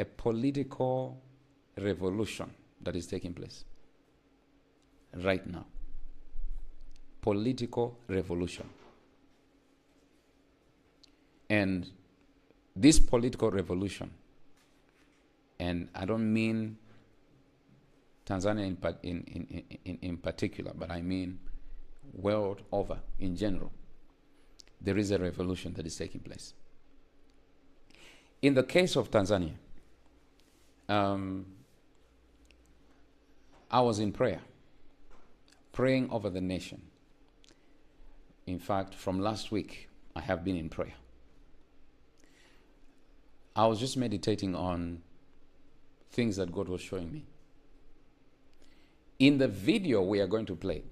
a political revolution that is taking place right now. Political revolution. And this political revolution, and I don't mean Tanzania in particular, but I mean world over in general, there is a revolution that is taking place. In the case of Tanzania, I was in prayer, praying over the nation. In fact, from last week, I have been in prayer. I was just meditating on things that God was showing me. In the video we are going to play,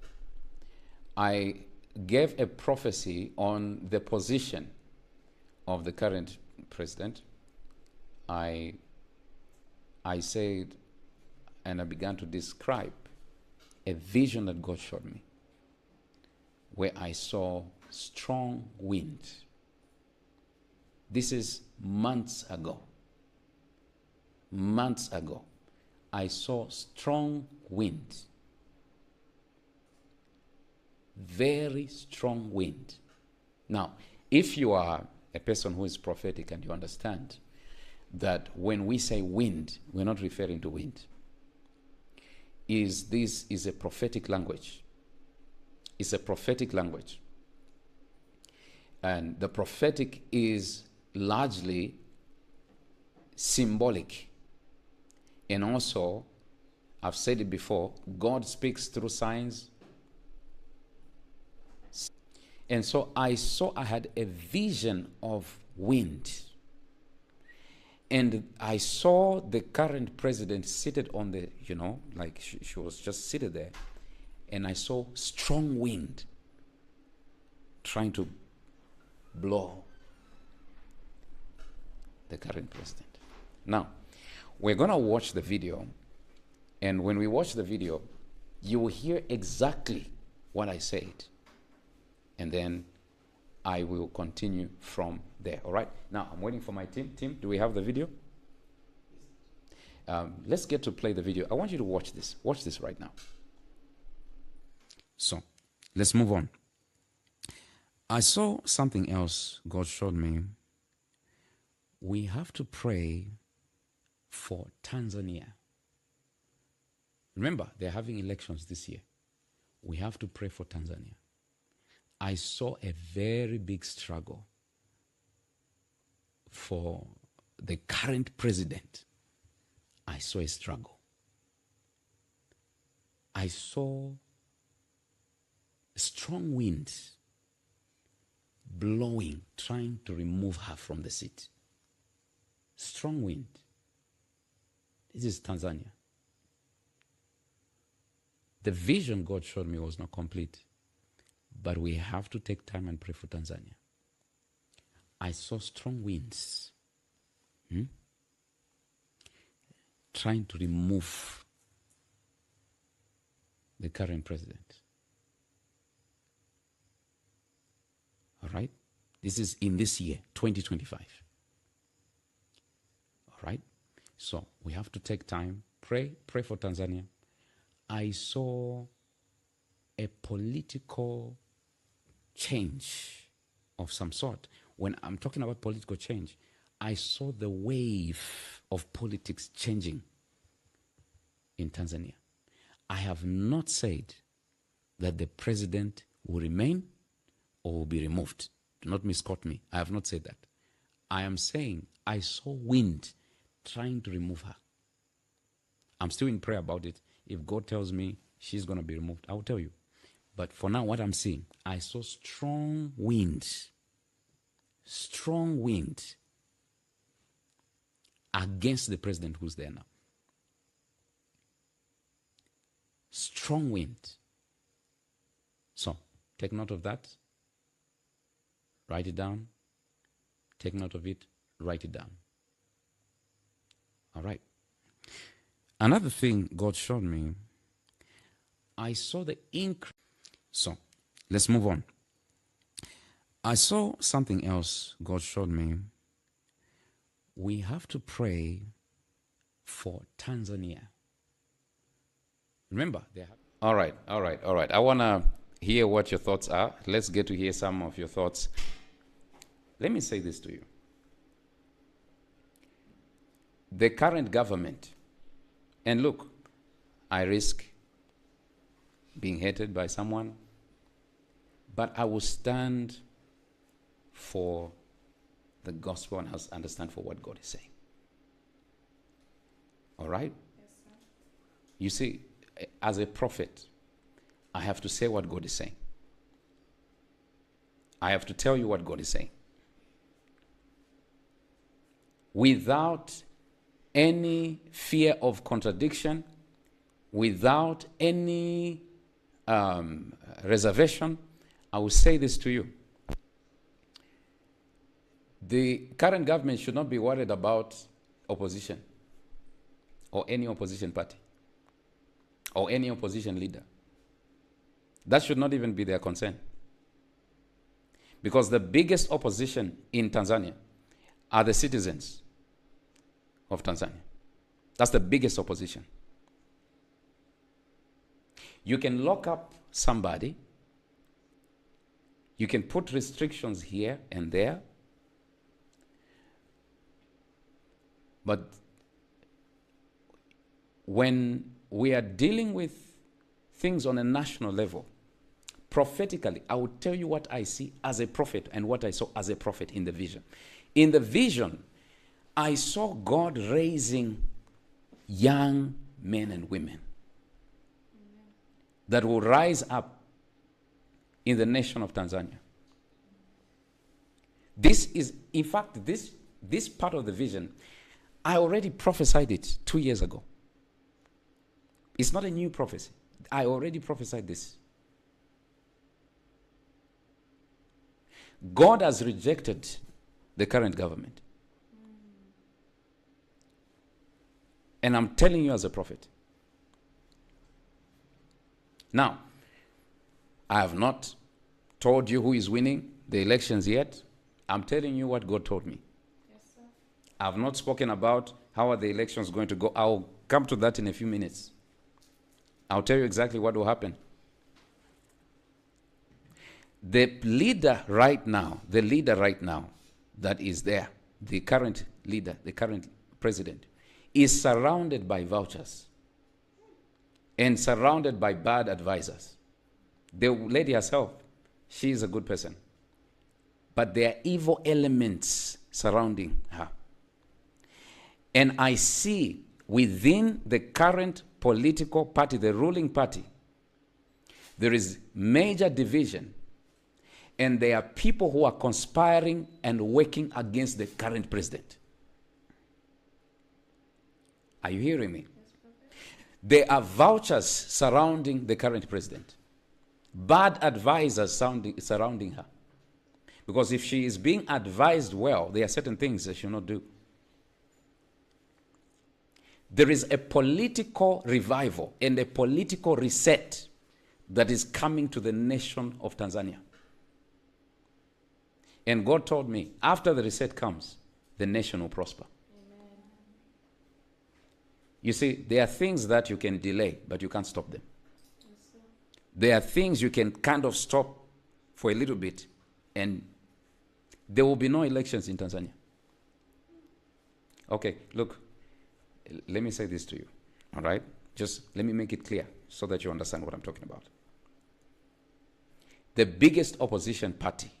I gave a prophecy on the position of the current president. I said, and I began to describe a vision that God showed me, where I saw strong wind. This is months ago. Months ago, I saw strong wind. Very strong wind. Now, if you are a person who is prophetic and you understand that when we say wind, we're not referring to wind. This is a prophetic language. It's a prophetic language. And the prophetic is largely symbolic. And also, I've said it before, God speaks through signs. And so I had a vision of wind. And I saw the current president seated on the, like she was just seated there. And I saw strong wind trying to blow the current president. Now, we're going to watch the video. And when we watch the video, you will hear exactly what I said. And then I will continue from there. All right? Now, I'm waiting for my team. Team, do we have the video? Let's get to play the video. I want you to watch this. Watch this right now. So, let's move on. I saw something else God showed me. We have to pray for Tanzania. Remember, they're having elections this year. We have to pray for Tanzania. I saw a very big struggle for the current president. I saw a struggle. I saw strong winds blowing, trying to remove her from the seat. Strong wind. This is Tanzania. The vision God showed me was not complete, but we have to take time and pray for Tanzania. I saw strong winds trying to remove the current president. All right? This is in this year, 2025. All right? So we have to take time, pray for Tanzania. I saw a political change of some sort. When I'm talking about political change, I saw the wave of politics changing in Tanzania. I have not said that the president will remain or will be removed. Do not misquote me. I have not said that. I am saying I saw wind trying to remove her. I'm still in prayer about it. If God tells me she's going to be removed, I will tell you. But for now, what I'm seeing, I saw strong wind against the president who's there now. Strong wind. So, take note of that. Write it down. Take note of it. Write it down. All right. Another thing God showed me, I saw the increase. So, let's move on. I saw something else God showed me. We have to pray for Tanzania. Remember, they have. All right. I want to hear what your thoughts are. Let's get to hear some of your thoughts. Let me say this to you. The current government, and look, I risk being hated by someone, but I will stand for the gospel and I understand for what God is saying. All right? Yes, sir. You see, as a prophet, I have to say what God is saying. I have to tell you what God is saying. Without any fear of contradiction, without any reservation, I will say this to you. The current government should not be worried about opposition or any opposition party or any opposition leader. That should not even be their concern. Because the biggest opposition in Tanzania are the citizens of Tanzania. That's the biggest opposition. You can lock up somebody. You can put restrictions here and there. But when we are dealing with things on a national level, prophetically, I will tell you what I see as a prophet and what I saw as a prophet in the vision. In the vision, I saw God raising young men and women that will rise up in the nation of Tanzania. This is, in fact, this part of the vision, I already prophesied it 2 years ago. It's not a new prophecy. I already prophesied this. God has rejected the current government. And I'm telling you as a prophet. Now, I have not told you who is winning the elections yet. I'm telling you what God told me. Yes, sir. I have not spoken about how are the elections going to go. I'll come to that in a few minutes. I'll tell you exactly what will happen. The leader right now that is there, the current leader, the current president, is surrounded by vouchers and surrounded by bad advisors. The lady herself, she is a good person. But there are evil elements surrounding her. And I see within the current political party, the ruling party, there is major division. And there are people who are conspiring and working against the current president. Are you hearing me? There are vouchers surrounding the current president. Bad advisors surrounding her. Because if she is being advised well, there are certain things that she will not do. There is a political revival and a political reset that is coming to the nation of Tanzania. And God told me, after the reset comes, the nation will prosper. Amen. You see, there are things that you can delay, but you can't stop them. Yes, sir. There are things you can kind of stop for a little bit, and there will be no elections in Tanzania. Okay, look, let me say this to you, all right? Just let me make it clear so that you understand what I'm talking about. The biggest opposition party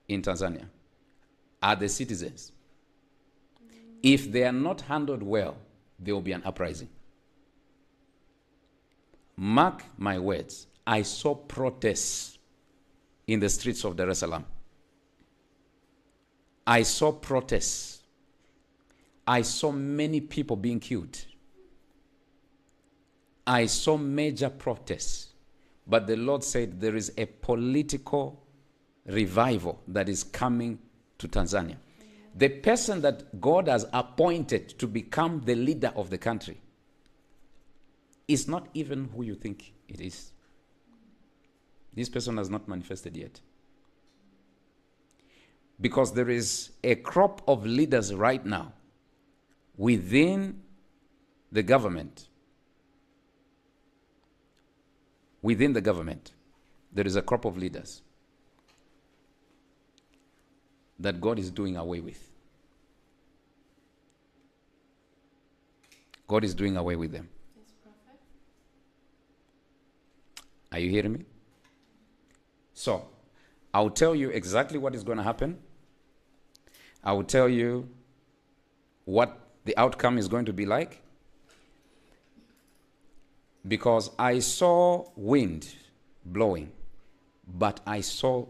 in Tanzania are the citizens. If they are not handled well, there will be an uprising. Mark my words, I saw protests in the streets of Dar es Salaam. I saw protests. I saw many people being killed. I saw major protests. But the Lord said there is a political revival that is coming to Tanzania. The person that God has appointed to become the leader of the country is not even who you think it is. This person has not manifested yet. Because there is a crop of leaders right now within the government, there is a crop of leaders that God is doing away with. God is doing away with them. Yes, Prophet. Are you hearing me? So, I'll tell you exactly what is going to happen. I will tell you what the outcome is going to be like. Because I saw wind blowing, but I saw